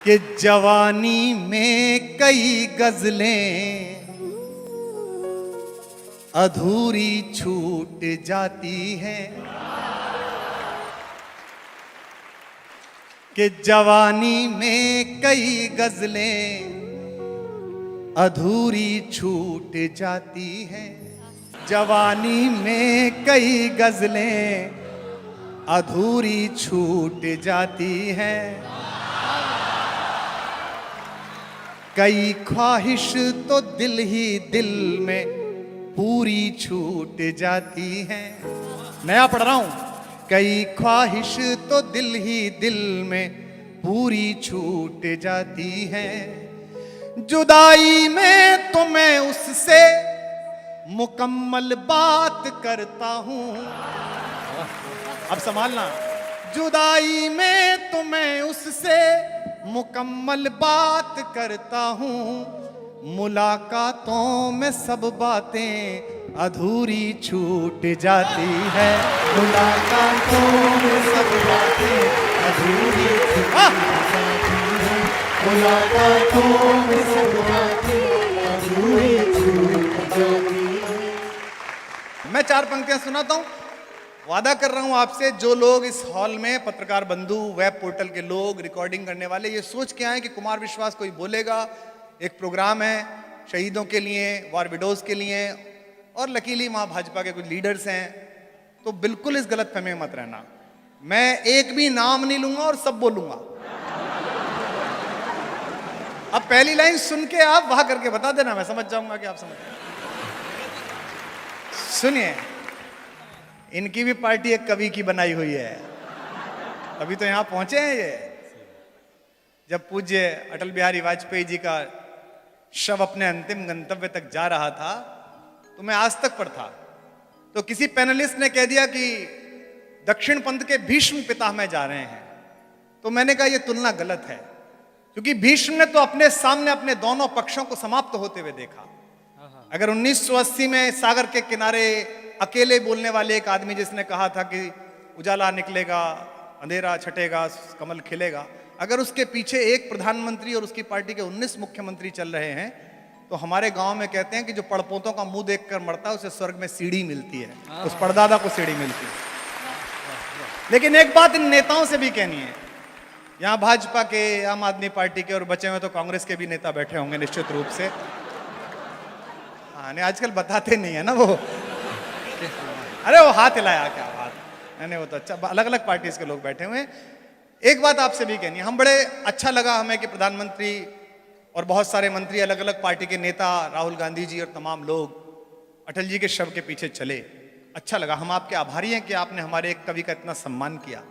कि जवानी में कई गजलें अधूरी छूट जाती हैं, कि जवानी में कई गजलें अधूरी छूट जाती हैं। जवानी में कई गजलें अधूरी छूट जाती हैं। कई ख्वाहिश तो दिल ही दिल में पूरी छूट जाती हैं। नया पढ़ रहा हूं। कई ख्वाहिश तो दिल ही दिल में पूरी छूट जाती हैं। जुदाई में तो मैं उससे मुकम्मल बात करता हूं। अब संभालना। जुदाई में तो मैं उससे मुकम्मल बात करता हूं। मुलाकातों में सब बातें अधूरी छूट जाती है। मुलाकातों में सब बातें अधूरी छूट जाती है। मुलाकातों में सब बातें अधूरी छूट जाती है। मैं चार पंक्तियां सुनाता हूं। वादा कर रहा हूं आपसे, जो लोग इस हॉल में, पत्रकार बंधु, वेब पोर्टल के लोग, रिकॉर्डिंग करने वाले, ये सोच के आए कि कुमार विश्वास कोई बोलेगा, एक प्रोग्राम है शहीदों के लिए, वॉर विडोज के लिए, और लकीली वहां भाजपा के कुछ लीडर्स हैं, तो बिल्कुल इस गलतफहमी में मत रहना। मैं एक भी नाम नहीं लूंगा और सब बोलूंगा। अब पहली लाइन सुन के आप वहां करके बता देना, मैं समझ जाऊंगा कि आप समझ। सुनिए, इनकी भी पार्टी एक कवि की बनाई हुई है, अभी तो यहां पहुंचे हैं ये। जब पूज्य अटल बिहारी वाजपेयी जी का शव अपने अंतिम गंतव्य तक जा रहा था, तो मैं आज तक पर था, तो किसी पैनलिस्ट ने कह दिया कि दक्षिण पंथ के भीष्म पितामह जा रहे हैं। तो मैंने कहा यह तुलना गलत है, क्योंकि भीष्म ने तो अपने सामने अपने दोनों पक्षों को समाप्त होते हुए देखा। अगर 1980 में सागर के किनारे अकेले बोलने वाले एक आदमी जिसने कहा था कि उजाला निकलेगा, अंधेरा छटेगा, कमल खिलेगा, अगर उसके पीछे एक प्रधानमंत्री और उसकी पार्टी के 19 मुख्यमंत्री चल रहे हैं, तो हमारे गांव में कहते हैं कि जो पड़पोतों का मुंह देखकर मरता है उसे स्वर्ग में सीढ़ी मिलती है, उस परदादा को सीढ़ी मिलती है। लेकिन एक बात इन नेताओं से भी कहनी है, यहां भाजपा के, आम आदमी पार्टी के, और बचे हुए तो कांग्रेस के भी नेता बैठे होंगे निश्चित रूप से। आजकल बताते नहीं है ना वो। अरे वो हाथ हिलाया, क्या बात, नहीं वो तो अच्छा, अलग अलग पार्टीज के लोग बैठे हुए हैं। एक बात आपसे भी कहनी है, हम बड़े अच्छा लगा हमें कि प्रधानमंत्री और बहुत सारे मंत्री, अलग अलग पार्टी के नेता, राहुल गांधी जी और तमाम लोग अटल जी के शव के पीछे चले। अच्छा लगा, हम आपके आभारी हैं कि आपने हमारे एक कवि का इतना सम्मान किया।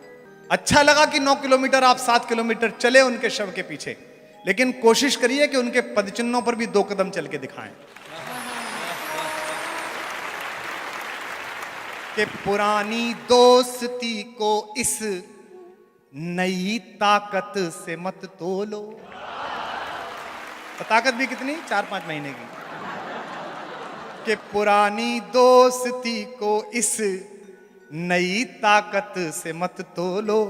अच्छा लगा कि 9 किलोमीटर आप 7 किलोमीटर चले उनके शव के पीछे, लेकिन कोशिश करिए कि उनके पदचिन्हों पर भी 2 कदम चल के दिखाएं। कि पुरानी दोस्ती को इस नई ताकत से मत तोलो। ताकत भी कितनी, 4-5 महीने की। कि पुरानी दोस्ती को इस नई ताकत से मत तोलो।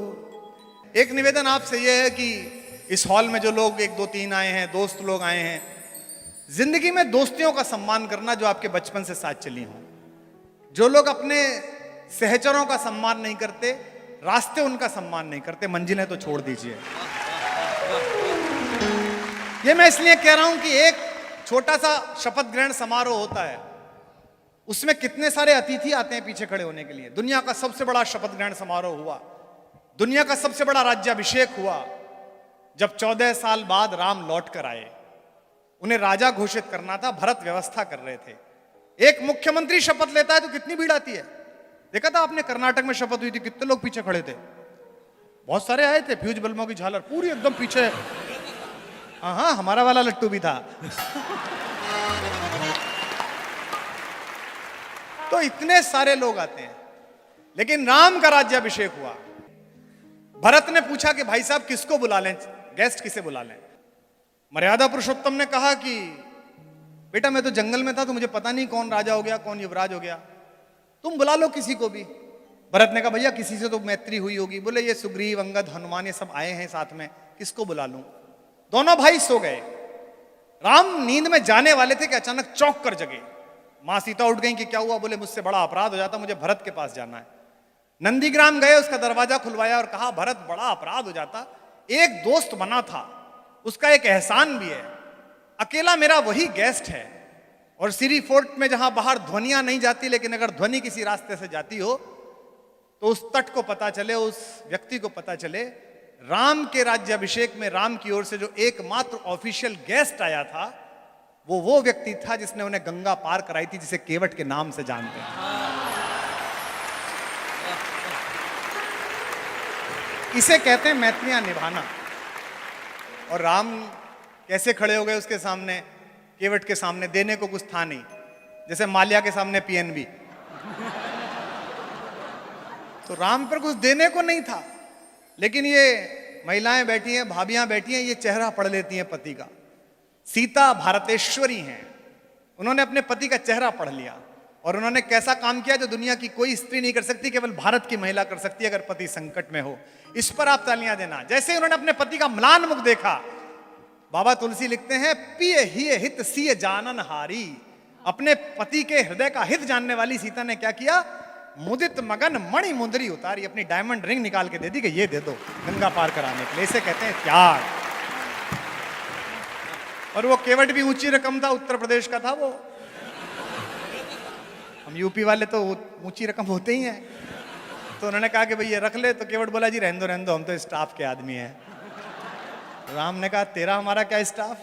एक निवेदन आपसे यह है कि इस हॉल में जो लोग 1, 2, 3 आए हैं, दोस्त लोग आए हैं, जिंदगी में दोस्तियों का सम्मान करना जो आपके बचपन से साथ चली हों। जो लोग अपने सहचरों का सम्मान नहीं करते, रास्ते उनका सम्मान नहीं करते, मंजिलें तो छोड़ दीजिए। ये मैं इसलिए कह रहा हूं कि एक छोटा सा शपथ ग्रहण समारोह होता है, उसमें कितने सारे अतिथि आते हैं पीछे खड़े होने के लिए। दुनिया का सबसे बड़ा शपथ ग्रहण समारोह हुआ, दुनिया का सबसे बड़ा राज्याभिषेक हुआ, जब 14 साल बाद राम लौट कर आए। उन्हें राजा घोषित करना था, भरत व्यवस्था कर रहे थे। एक मुख्यमंत्री शपथ लेता है तो कितनी भीड़ आती है। देखा था आपने, कर्नाटक में शपथ हुई थी, कितने लोग पीछे खड़े थे, बहुत सारे आए थे, फ्यूज बल्बों की झालर पूरी एकदम पीछे। हाँ, हमारा वाला लट्टू भी था। तो इतने सारे लोग आते हैं, लेकिन राम का राज्याभिषेक हुआ। भरत ने पूछा कि भाई साहब किसको बुला लें, गेस्ट किसे बुला लें। मर्यादा पुरुषोत्तम ने कहा कि बेटा मैं तो जंगल में था, तो मुझे पता नहीं कौन राजा हो गया, कौन युवराज हो गया, तुम बुला लो किसी को भी। भरत ने कहा भैया किसी से तो मैत्री हुई होगी। बोले ये सुग्रीव, अंगद, हनुमान ये सब आए हैं साथ में, किसको बुला लूं। दोनों भाई सो गए। राम नींद में जाने वाले थे कि अचानक चौंक कर जगे। मां सीता उठ गई कि क्या हुआ? बोले मुझसे बड़ा अपराध हो जाता, मुझे भरत के पास जाना है। नंदीग्राम गए, उसका दरवाजा खुलवाया और कहा भरत बड़ा अपराध हो जाता, एक दोस्त बना था, उसका एक एहसान भी है, अकेला मेरा वही गेस्ट है। और सीरी फोर्ट में जहां बाहर ध्वनियां नहीं जाती, लेकिन अगर ध्वनि किसी रास्ते से जाती हो तो उस तट को पता चले, उस व्यक्ति को पता चले, राम के राज्याभिषेक में राम की ओर से जो एकमात्र ऑफिशियल गेस्ट आया था वो व्यक्ति था जिसने उन्हें गंगा पार कराई थी, जिसे केवट के नाम से जानते हैं। इसे कहते हैं मैत्रियां निभाना। और राम कैसे खड़े हो गए उसके सामने, केवट के सामने? देने को कुछ था नहीं, जैसे माल्या के सामने पीएनबी। तो राम पर कुछ देने को नहीं था, लेकिन ये महिलाएं बैठी हैं, भाभियां बैठी हैं, ये चेहरा पढ़ लेती हैं पति का। सीता भारतेश्वरी हैं, उन्होंने अपने पति का चेहरा पढ़ लिया और उन्होंने कैसा काम किया जो दुनिया की कोई स्त्री नहीं कर सकती, केवल भारत की महिला कर सकती है अगर पति संकट में हो। इस पर आप तालियां देना। जैसे उन्होंने अपने पति का म्लान मुख देखा, बाबा तुलसी लिखते हैं, पिय हिय हित सिय जानन हारी। अपने पति के हृदय का हित जानने वाली सीता ने क्या किया? मुदित मगन मणि मुंदरी उतारी, अपनी डायमंड रिंग निकाल के दे दी कि ये दे दो गंगा पार कराने के लिए। इसे कहते हैं त्याग। और वो केवट भी ऊंची रकम था, उत्तर प्रदेश का था वो। हम यूपी वाले तो ऊंची रकम होते ही हैं। तो उन्होंने कहा कि भाई ये रख ले, तो केवट बोला जी रहने दो, हम तो स्टाफ के आदमी हैं। राम ने कहा तेरा हमारा क्या स्टाफ?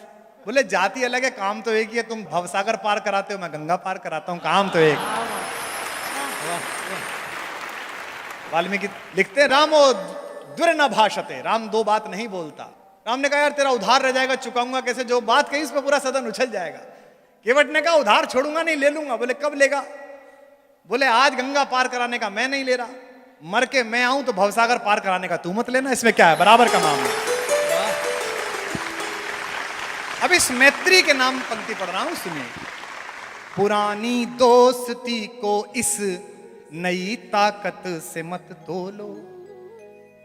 बोले जाति अलग है, काम तो एक ही है, तुम भवसागर पार कराते हो, मैं गंगा पार कराता हूं, काम तो एक। वाल्मीकि लिखते हैं, रामो द्विर न भाषते, राम दो बात नहीं बोलता। राम ने कहा यार तेरा उधार रह जाएगा, चुकाऊंगा कैसे? जो बात कही उस पर पूरा सदन उछल जाएगा। केवट ने कहा उधार छोड़ूंगा नहीं, ले लूंगा। बोले कब लेगा? बोले आज गंगा पार कराने का मैं नहीं ले रहा, मर के मैं आऊं तो भवसागर पार कराने का तू मत लेना, इसमें क्या है, बराबर का मामला। अब इस मैत्री के नाम पंक्ति पढ़ रहा हूं, सुनिए। पुरानी दोस्ती को इस नई ताकत से मत तोलो,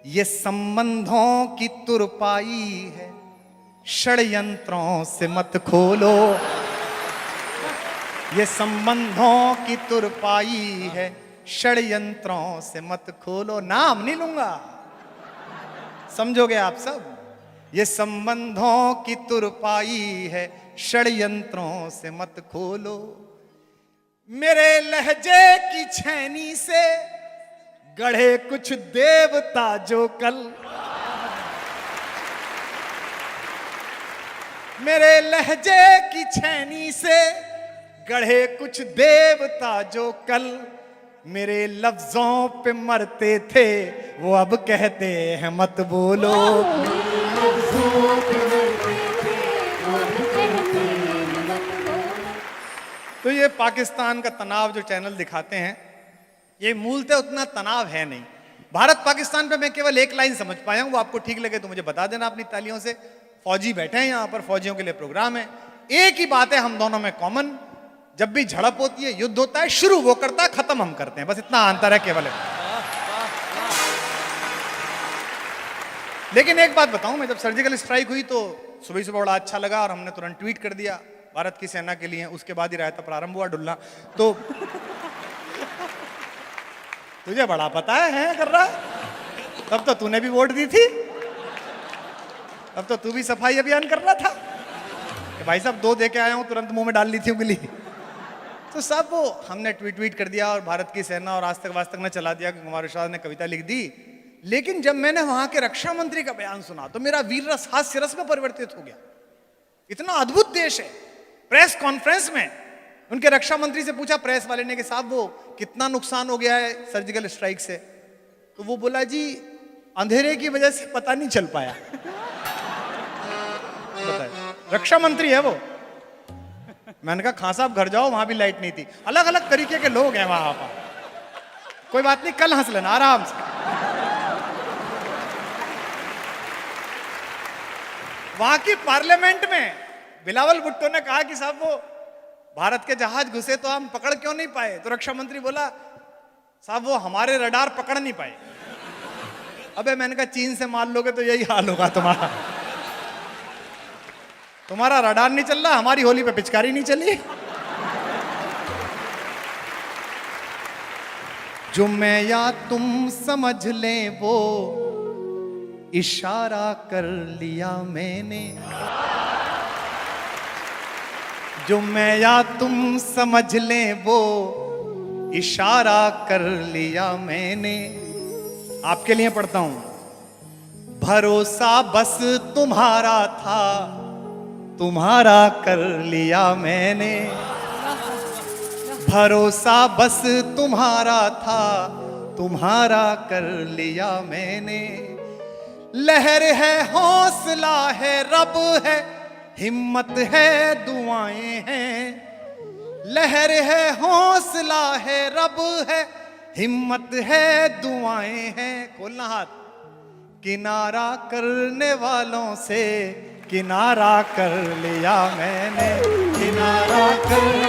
ये संबंधों की तुरपाई है, षड्यंत्रों से मत खोलो। ये संबंधों की तुरपाई है, षड्यंत्रों से मत खोलो। नाम नहीं लूंगा, समझोगे आप सब। ये संबंधों की तुरपाई है, षड्यंत्रों से मत खोलो। मेरे लहजे की छैनी से गढ़े कुछ देवता जो कल, मेरे लहजे की छैनी से गढ़े कुछ देवता जो कल, मेरे लफ्जों पे मरते थे वो अब कहते हैं मत बोलो। तो ये पाकिस्तान का तनाव जो चैनल दिखाते हैं, ये मूलतः उतना तनाव है नहीं। भारत पाकिस्तान पे मैं केवल एक लाइन समझ पाया हूं, वो आपको ठीक लगे तो मुझे बता देना अपनी तालियों से। फौजी बैठे हैं यहाँ पर, फौजियों के लिए प्रोग्राम है। एक ही बात है हम दोनों में कॉमन, जब भी झड़प होती है, युद्ध होता है, शुरू वो करता है, खत्म हम करते हैं, बस इतना अंतर है केवल। लेकिन एक बात बताऊं, मैं जब सर्जिकल स्ट्राइक हुई तो सुबह सुबह बड़ा अच्छा लगा और हमने तुरंत ट्वीट कर दिया भारत की सेना के लिए। उसके बाद ही रायता प्रारंभ हुआ डुल्ला। तो तुझे बड़ा पता है कर रहा, तब तो तूने भी वोट दी थी, तब तो तू भी सफाई अभियान कर रहा था कि भाई साहब 2 दे के आया हूं, तुरंत मुंह में डाल ली थी उंगली। तो सब वो हमने ट्वीट कर दिया और भारत की सेना और आज तक वास्तक ने चला दिया कि कुमार विश्वास ने कविता लिख दी। लेकिन जब मैंने वहां के रक्षा मंत्री का बयान सुना तो मेरा वीर रस हास्य रस में परिवर्तित हो गया। इतना अद्भुत देश है। प्रेस कॉन्फ्रेंस में उनके रक्षा मंत्री से पूछा प्रेस वाले ने कि साहब वो कितना नुकसान हो गया है सर्जिकल स्ट्राइक से? तो वो बोला जी अंधेरे की वजह से पता नहीं चल पाया। रक्षा मंत्री है वो। मैंने कहा खां साहब घर जाओ, वहां भी लाइट नहीं थी। अलग अलग तरीके के लोग हैं वहां पर। कोई बात नहीं, कल हंस लेना आराम से। वहां की पार्लियामेंट में बिलावल भुट्टो ने कहा कि साहब वो भारत के जहाज घुसे तो हम पकड़ क्यों नहीं पाए? तो रक्षा मंत्री बोला साहब वो हमारे रडार पकड़ नहीं पाए। अबे मैंने कहा चीन से मार लोगे तो यही हाल होगा तुम्हारा। तुम्हारा रडार नहीं चल रहा, हमारी होली पे पिचकारी नहीं चली। जो मैं या तुम समझ ले वो इशारा कर लिया मैंने, जो मैं या तुम समझ ले वो इशारा कर लिया मैंने। आपके लिए पढ़ता हूं। भरोसा बस तुम्हारा था, तुम्हारा कर लिया मैंने। भरोसा बस तुम्हारा था, तुम्हारा कर लिया मैंने। लहर है, हौसला है, रब है, हिम्मत है, दुआएं हैं। लहर है, हौसला है, रब है, हिम्मत है, दुआएं हैं। खोलना हाथ। किनारा करने वालों से किनारा कर लिया मैंने, किनारा कर